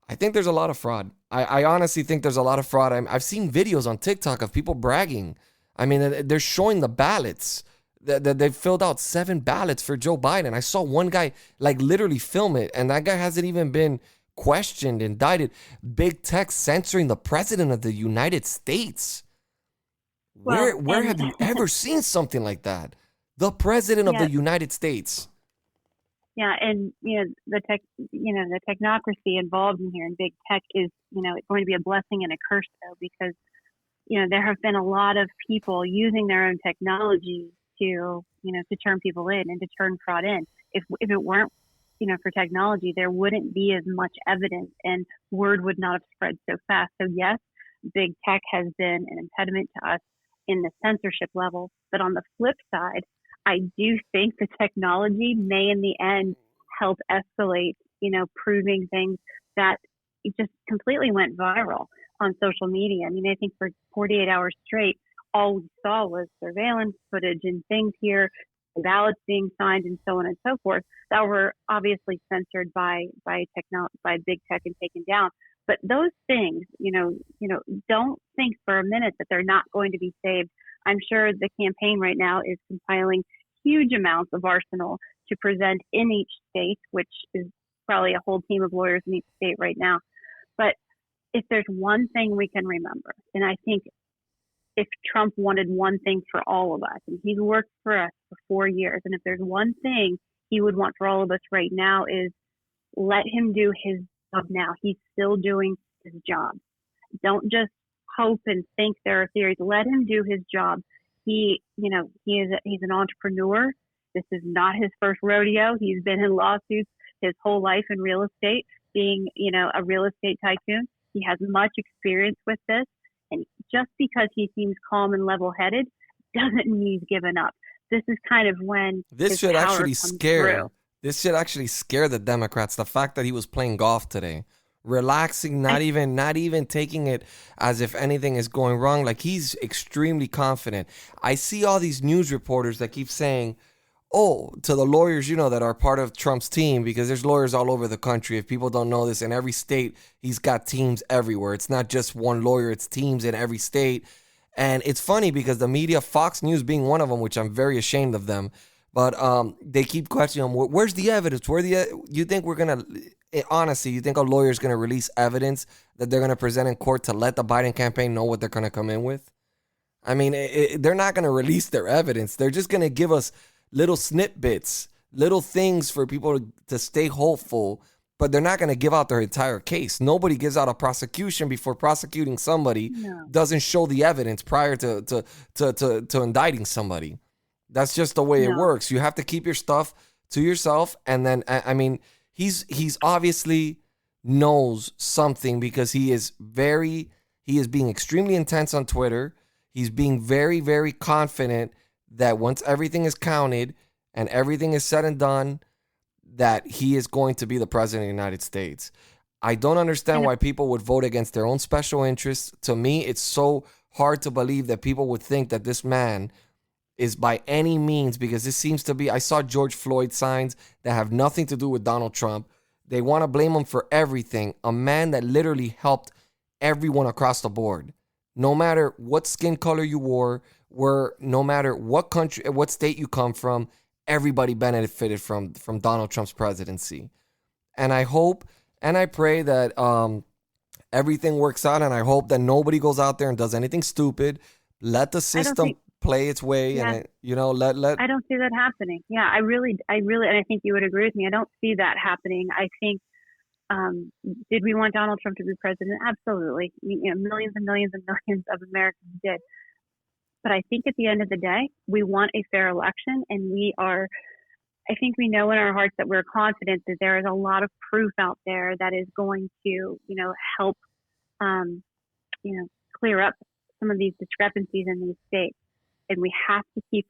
there's a lot of fraud. I honestly think there's a lot of fraud. I've seen videos on TikTok of people bragging. I mean, they're showing the ballots. They filled out 7 ballots for Joe Biden. I saw one guy literally film it, and that guy hasn't even been questioned, indicted. Big tech censoring the president of the United States. Where have you ever seen something like that? The president of the United States. Yeah, and the technocracy involved in here in big tech is it's going to be a blessing and a curse though, because there have been a lot of people using their own technology to to turn people in and to turn fraud in. If it weren't for technology, there wouldn't be as much evidence and word would not have spread so fast. So yes, big tech has been an impediment to us in the censorship level. But on the flip side, I do think the technology may in the end help escalate, proving things that it just completely went viral on social media. I mean, I think for 48 hours straight, all we saw was surveillance footage and things here, ballots being signed and so on and so forth that were obviously censored by big tech and taken down. But those things, don't think for a minute that they're not going to be saved. I'm sure the campaign right now is compiling huge amounts of arsenal to present in each state, which is probably a whole team of lawyers in each state right now. But if there's one thing we can remember, and I think if Trump wanted one thing for all of us, and he's worked for us for 4 years, and if there's one thing he would want for all of us right now is let him do his job now. He's still doing his job. Don't just hope and think there are theories. Let him do his job. He's an entrepreneur. This is not his first rodeo. He's been in lawsuits his whole life in real estate, being, a real estate tycoon. He has much experience with this. And just because he seems calm and level-headed doesn't mean he's given up. This is kind of when this should actually scare the Democrats. The fact that he was playing golf today, relaxing, not even taking it as if anything is going wrong. Like, he's extremely confident. I see all these news reporters that keep saying, oh, to the lawyers, that are part of Trump's team, because there's lawyers all over the country. If people don't know this, in every state, he's got teams everywhere. It's not just one lawyer, it's teams in every state. And it's funny because the media, Fox News being one of them, which I'm very ashamed of them, but they keep questioning him, where's the evidence? You think we're going to, honestly, you think a lawyer's going to release evidence that they're going to present in court to let the Biden campaign know what they're going to come in with? I mean, they're not going to release their evidence. They're just going to give us little snippets, little things for people to stay hopeful, but they're not going to give out their entire case. Nobody gives out a prosecution before prosecuting somebody, doesn't show the evidence prior to indicting somebody. That's just the way it works. You have to keep your stuff to yourself. And then, I mean, he's obviously knows something, because he is being extremely intense on Twitter. He's being very, very confident that once everything is counted and everything is said and done, that he is going to be the president of the United States. I don't understand why people would vote against their own special interests. To me, it's so hard to believe that people would think that this man is by any means, because this seems to be, I saw George Floyd signs that have nothing to do with Donald Trump. They want to blame him for everything. A man that literally helped everyone across the board. No matter what skin color you wore, no matter what country, what state you come from, everybody benefited from Donald Trump's presidency. And I hope and I pray that everything works out, and I hope that nobody goes out there and does anything stupid. Let the system play its way, and let. I don't see that happening. Yeah, I really, and I think you would agree with me. I don't see that happening. I think. Did we want Donald Trump to be president? Absolutely. Millions and millions and millions of Americans did. But I think at the end of the day, we want a fair election, and I think we know in our hearts that we're confident that there is a lot of proof out there that is going to, help, clear up some of these discrepancies in these states. And we have to keep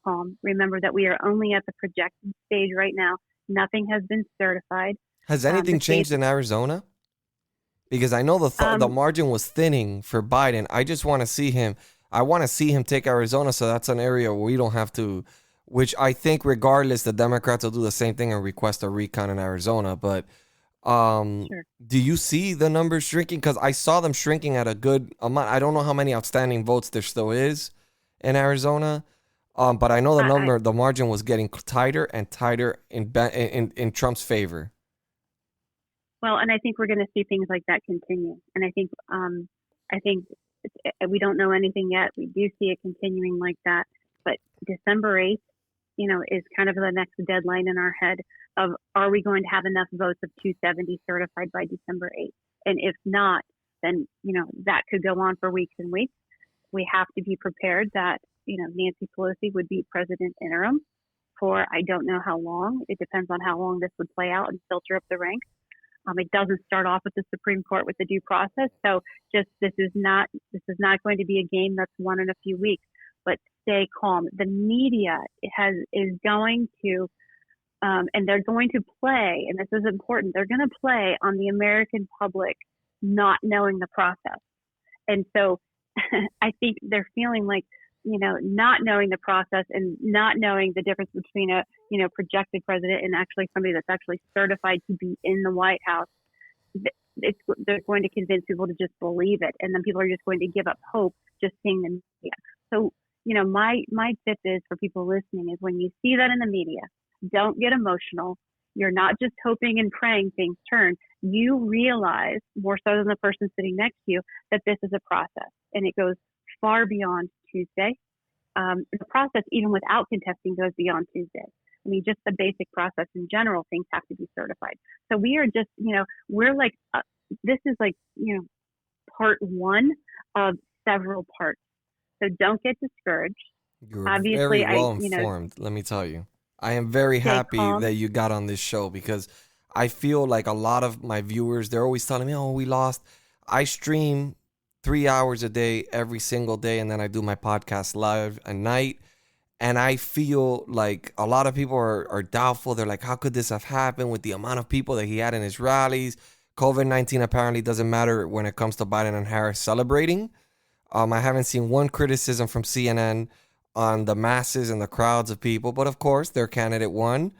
calm. Remember that we are only at the projected stage right now. Nothing has been certified. Has anything changed in Arizona? Because I know the margin was thinning for Biden. I just want to see him. I want to see him take Arizona, so that's an area where we don't have to, which I think regardless, the Democrats will do the same thing and request a recount in Arizona. But Sure. Do you see the numbers shrinking? Because I saw them shrinking at a good amount. I don't know how many outstanding votes there still is in Arizona, but I know the margin was getting tighter and tighter in Trump's favor. Well, and I think we're going to see things like that continue. And I think we don't know anything yet. We do see it continuing like that. But December 8th is kind of the next deadline in our head of, are we going to have enough votes of 270 certified by December 8th? And if not, then, that could go on for weeks and weeks. We have to be prepared that, Nancy Pelosi would be president interim for, I don't know how long. It depends on how long this would play out and filter up the ranks. It doesn't start off with the Supreme Court with the due process. So this is not going to be a game that's won in a few weeks, but stay calm. The media is going to, and they're going to play, and this is important, they're going to play on the American public not knowing the process. And so I think they're feeling like, not knowing the process and not knowing the difference between a, projected president and actually somebody that's actually certified to be in the White House. They're going to convince people to just believe it. And then people are just going to give up hope just seeing the media. So, my tip is for people listening is, when you see that in the media, don't get emotional. You're not just hoping and praying things turn. You realize, more so than the person sitting next to you, that this is a process, and it goes far beyond Tuesday. The process, even without contesting, goes beyond Tuesday. I mean, just the basic process in general, things have to be certified. So we are just, we're like, this is like, part one of several parts. So don't get discouraged. You're Obviously, very well informed, let me tell you. I am very happy that you got on this show, because I feel like a lot of my viewers, they're always telling me, oh, we lost. I stream 3 hours a day, every single day, and then I do my podcast live at night. And I feel like a lot of people are doubtful. They're like, how could this have happened with the amount of people that he had in his rallies? COVID-19 apparently doesn't matter when it comes to Biden and Harris celebrating. I haven't seen one criticism from CNN on the masses and the crowds of people, but of course their candidate won.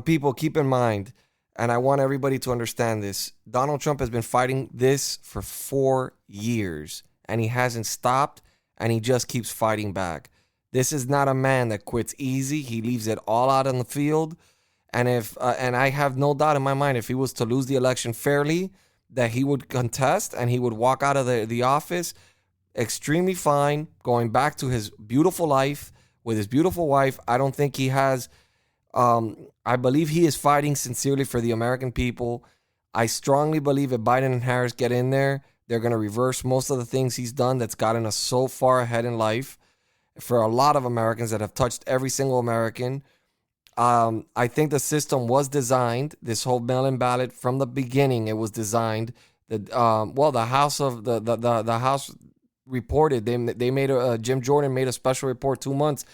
People, keep in mind, and I want everybody to understand this, Donald Trump has been fighting this for 4 years, and he hasn't stopped, and he just keeps fighting back. This is not a man that quits easy. He leaves it all out on the field, and and I have no doubt in my mind, if he was to lose the election fairly, that he would contest and he would walk out of the office extremely fine, going back to his beautiful life with his beautiful wife. I don't think he has, I believe he is fighting sincerely for the American people. I strongly believe if Biden and Harris get in there, they're going to reverse most of the things he's done that's gotten us so far ahead in life for a lot of Americans that have touched every single American. I think the system was designed, this whole mail-in ballot, from the beginning, it was designed. The House reported, they made Jim Jordan made a special report 2 months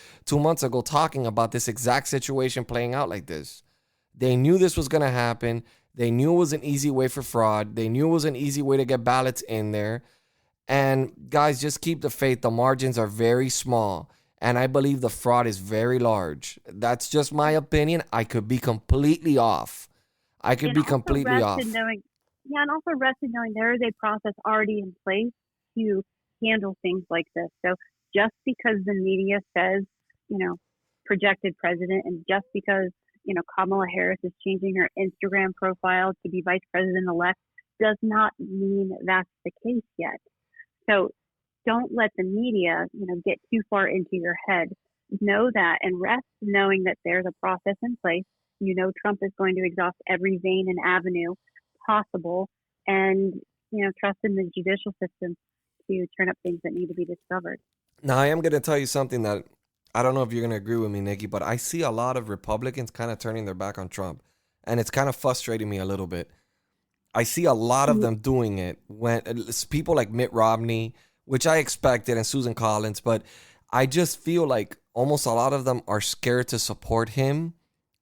ago talking about this exact situation playing out like this. They knew this was going to happen. They knew it was an easy way for fraud. They knew it was an easy way to get ballots in there. And guys, just keep the faith. The margins are very small, and I believe the fraud is very large. That's just my opinion. I could be completely off. And also rest in knowing there is a process already in place to handle things like this. So just because the media says, projected president, and just because, Kamala Harris is changing her Instagram profile to be vice president-elect, does not mean that's the case yet. So don't let the media, get too far into your head. Know that, and rest knowing that there's a process in place. Trump is going to exhaust every vein and avenue possible, and, trust in the judicial system to turn up things that need to be discovered. Now, I am going to tell you something that I don't know if you're going to agree with me, Nikki, but I see a lot of Republicans kind of turning their back on Trump, and it's kind of frustrating me a little bit. I see a lot of them doing it when it's people like Mitt Romney, which I expected, and Susan Collins, but I just feel like almost a lot of them are scared to support him,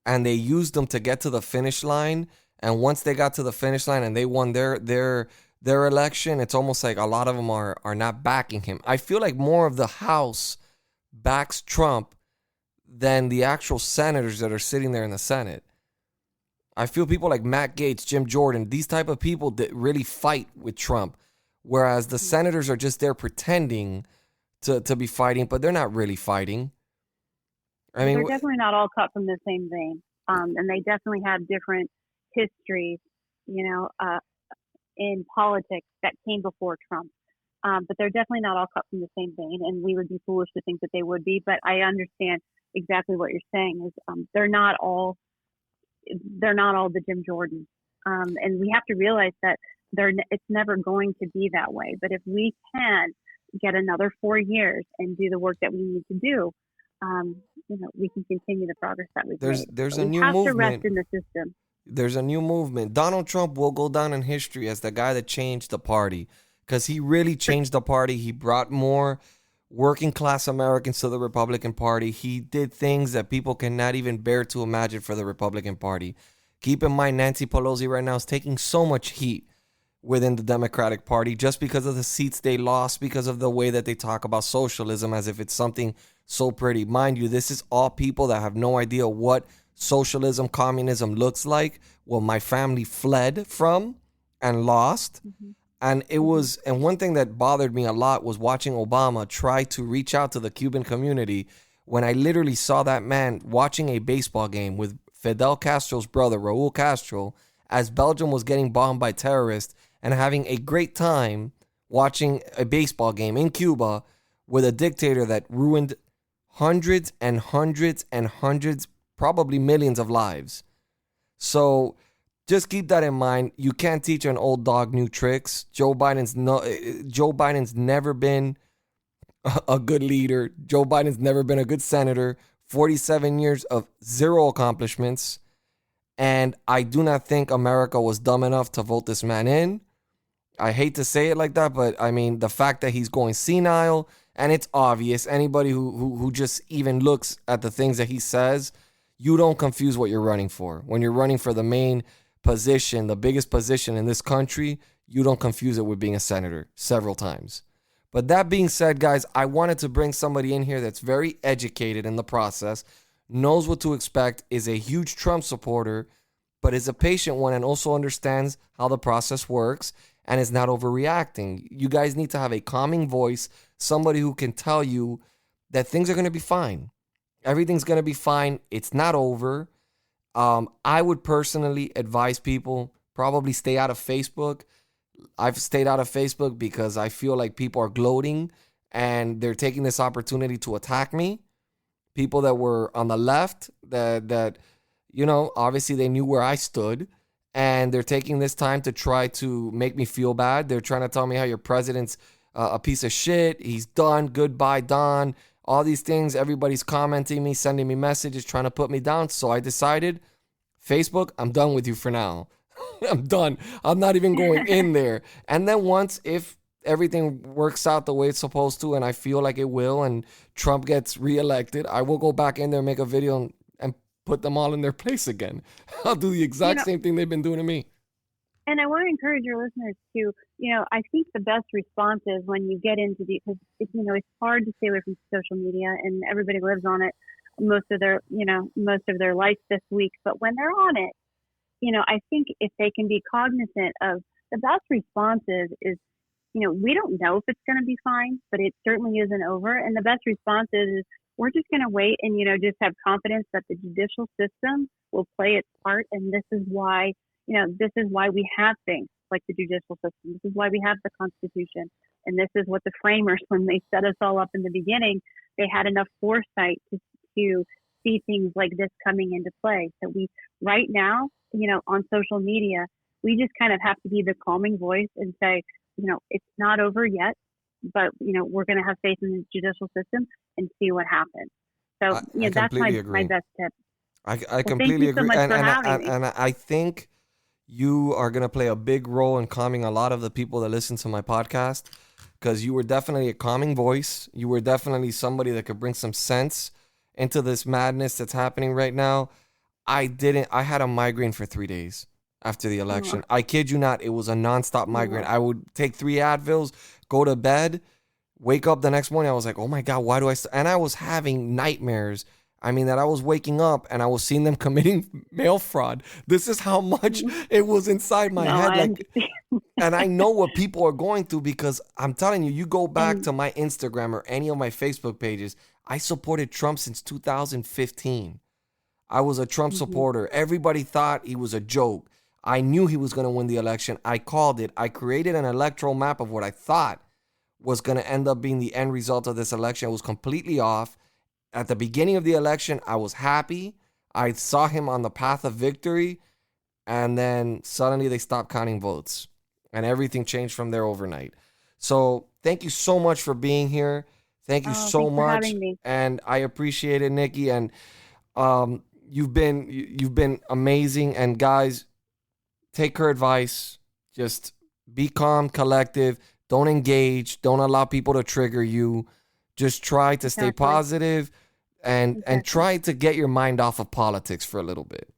and they used them to get to the finish line. And once they got to the finish line and they won their election, it's almost like a lot of them are not backing him. I feel like more of the House backs Trump than the actual senators that are sitting there in the Senate. I feel people like Matt Gaetz, Jim Jordan, these type of people that really fight with Trump, whereas the senators are just there pretending to be fighting, but they're not really fighting. I mean, they're definitely not all cut from the same vein, and they definitely have different histories, in politics that came before Trump. But they're definitely not all cut from the same vein, and we would be foolish to think that they would be. But I understand exactly what you're saying. Is they're not all the Jim Jordans, and we have to realize that it's never going to be that way. But if we can get another 4 years and do the work that we need to do, we can continue the progress that we've made. There's but a we new have movement. to rest in the system. There's a new movement. Donald Trump will go down in history as the guy that changed the party, because he really changed the party. He brought more working class Americans to the Republican Party. He did things that people cannot even bear to imagine for the Republican Party. Keep in mind, Nancy Pelosi right now is taking so much heat within the Democratic Party just because of the seats they lost, because of the way that they talk about socialism as if it's something so pretty. Mind you, this is all people that have no idea what socialism, communism looks like. Well, my family fled from and lost. And and one thing that bothered me a lot was watching Obama try to reach out to the Cuban community when I literally saw that man watching a baseball game with Fidel Castro's brother, Raul Castro, as Belgium was getting bombed by terrorists, and having a great time watching a baseball game in Cuba with a dictator that ruined hundreds and hundreds and hundreds, probably millions of lives. So just keep that in mind. You can't teach an old dog new tricks. Joe Biden's never been a good leader. Joe Biden's never been a good senator. 47 years of zero accomplishments. And I do not think America was dumb enough to vote this man in. I hate to say it like that, but I mean, the fact that he's going senile, and it's obvious, anybody who just even looks at the things that he says, you don't confuse what you're running for. When you're running for the main position, the biggest position in this country, you don't confuse it with being a senator several times. But that being said, guys, I wanted to bring somebody in here that's very educated in the process, knows what to expect, is a huge Trump supporter, but is a patient one and also understands how the process works and is not overreacting. You guys need to have a calming voice, somebody who can tell you that things are going to be fine. Everything's going to be fine. It's not over. I would personally advise people probably stay out of Facebook. I've stayed out of Facebook because I feel like people are gloating and they're taking this opportunity to attack me. People that were on the left that obviously they knew where I stood, and they're taking this time to try to make me feel bad. They're trying to tell me how your president's a piece of shit. He's done. Goodbye, Don. All these things. Everybody's commenting me, sending me messages, trying to put me down. So I decided, Facebook, I'm done with you for now. I'm done. I'm not even going in there. And then if everything works out the way it's supposed to, and I feel like it will, and Trump gets reelected, I will go back in there and make a video and put them all in their place again. I'll do the exact same thing they've been doing to me. And I want to encourage your listeners to, I think the best response is when you get into because it's hard to stay away from social media, and everybody lives on it most of their life this week. But when they're on it, I think if they can be cognizant of the best responses is, we don't know if it's going to be fine, but it certainly isn't over. And the best response is we're just going to wait and, just have confidence that the judicial system will play its part. And this is why, we have things like the judicial system. This is why we have the Constitution. And this is what the framers, when they set us all up in the beginning, they had enough foresight to see things like this coming into play. So we, right now, on social media, we just kind of have to be the calming voice and say, it's not over yet, but, we're going to have faith in the judicial system and see what happens. So, that's my best tip. I completely agree. And I think you are going to play a big role in calming a lot of the people that listen to my podcast, because you were definitely a calming voice. You were definitely somebody that could bring some sense into this madness that's happening right now. I had a migraine for 3 days after the election. I kid you not. It was a nonstop migraine. I would take 3 Advils, go to bed, wake up the next morning. I was like, oh my God, why do I? And I was having nightmares. I mean, that I was waking up and I was seeing them committing mail fraud. This is how much it was inside my head. And I know what people are going through, because I'm telling you, you go back to my Instagram or any of my Facebook pages. I supported Trump since 2015. I was a Trump supporter. Everybody thought he was a joke. I knew he was going to win the election. I called it. I created an electoral map of what I thought was going to end up being the end result of this election. It was completely off. at the beginning of the election, I was happy. I saw him on the path of victory, and then suddenly they stopped counting votes, and everything changed from there overnight. So thank you so much for being here. Thank you so thanks for much, having me. and I appreciate it, Nikki. And you've been amazing. And guys, take her advice. Just be calm, collective. Don't engage. Don't allow people to trigger you. Just try to stay positive, and try to get your mind off of politics for a little bit.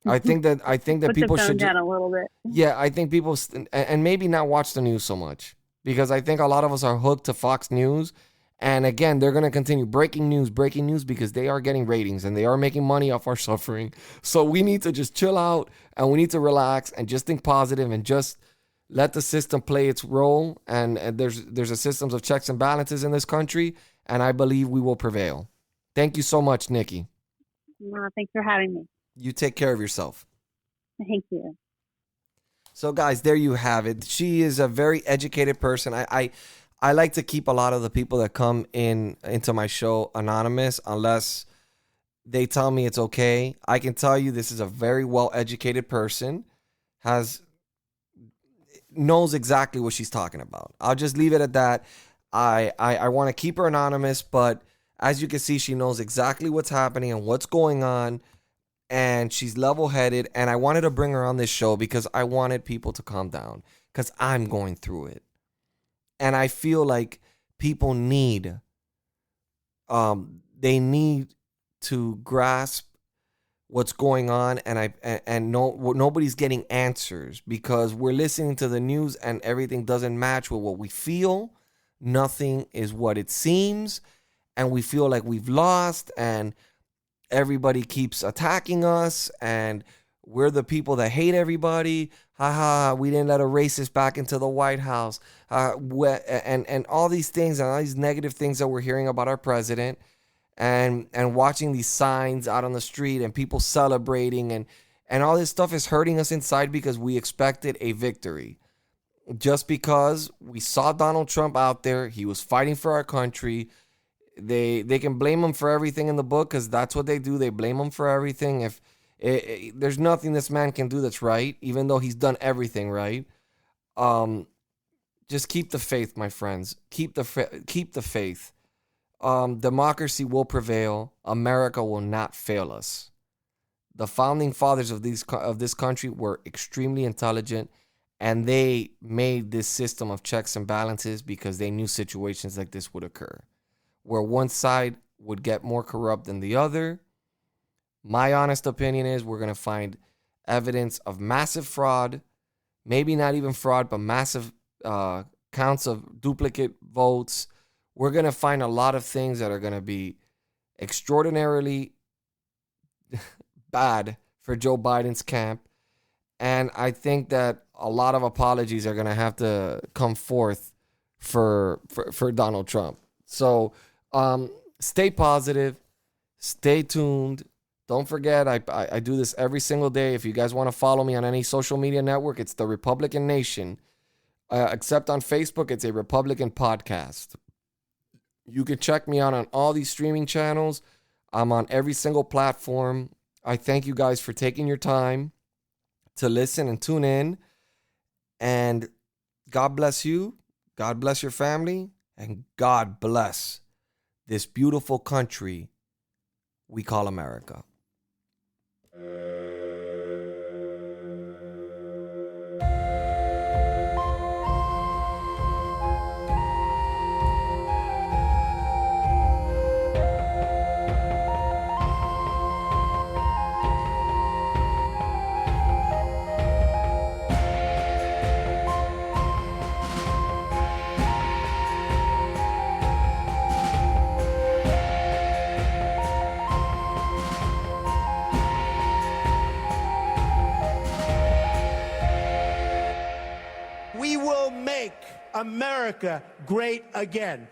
I think that Put people the phone should down a little bit. Yeah, I think people and maybe not watch the news so much, because I think a lot of us are hooked to Fox News. And again, they're going to continue breaking news, because they are getting ratings and they are making money off our suffering. So we need to just chill out, and we need to relax and just think positive and just let the system play its role. And there's a systems of checks and balances in this country, and I believe we will prevail. Thank you so much, Nikki. Thanks for having me. You take care of yourself. Thank you. So guys, there you have it. She is a very educated person. I like to keep a lot of the people that come into my show anonymous unless they tell me it's okay. I can tell you this is a very well-educated person, knows exactly what she's talking about. I'll just leave it at that. I want to keep her anonymous, but as you can see, she knows exactly what's happening and what's going on, and she's level-headed, and I wanted to bring her on this show because I wanted people to calm down, because I'm going through it. And I feel like people need to grasp what's going on, and nobody's getting answers, because we're listening to the news and everything doesn't match with what we feel. Nothing is what it seems, and we feel like we've lost, and everybody keeps attacking us, and we're the people that hate everybody. Haha, we didn't let a racist back into the White House. And all these things and all these negative things that we're hearing about our president, and watching these signs out on the street and people celebrating, and all this stuff is hurting us inside, because we expected a victory. Just because we saw Donald Trump out there, he was fighting for our country. They can blame him for everything in the book, because that's what they do. They blame him for everything. If there's nothing this man can do that's right, even though he's done everything right. Just keep the faith, my friends. Keep the faith. Democracy will prevail. America will not fail us. The founding fathers of this country were extremely intelligent, and they made this system of checks and balances because they knew situations like this would occur, where one side would get more corrupt than the other. My honest opinion is we're going to find evidence of massive fraud, maybe not even fraud, but massive counts of duplicate votes. We're going to find a lot of things that are going to be extraordinarily bad for Joe Biden's camp. And I think that a lot of apologies are going to have to come forth for Donald Trump. So stay positive, stay tuned. Don't forget, I do this every single day. If you guys want to follow me on any social media network, it's The Republican Nation. Except on Facebook, it's a Republican podcast. You can check me out on all these streaming channels. I'm on every single platform. I thank you guys for taking your time to listen and tune in. And God bless you. God bless your family. And God bless this beautiful country we call America. We will make America great again.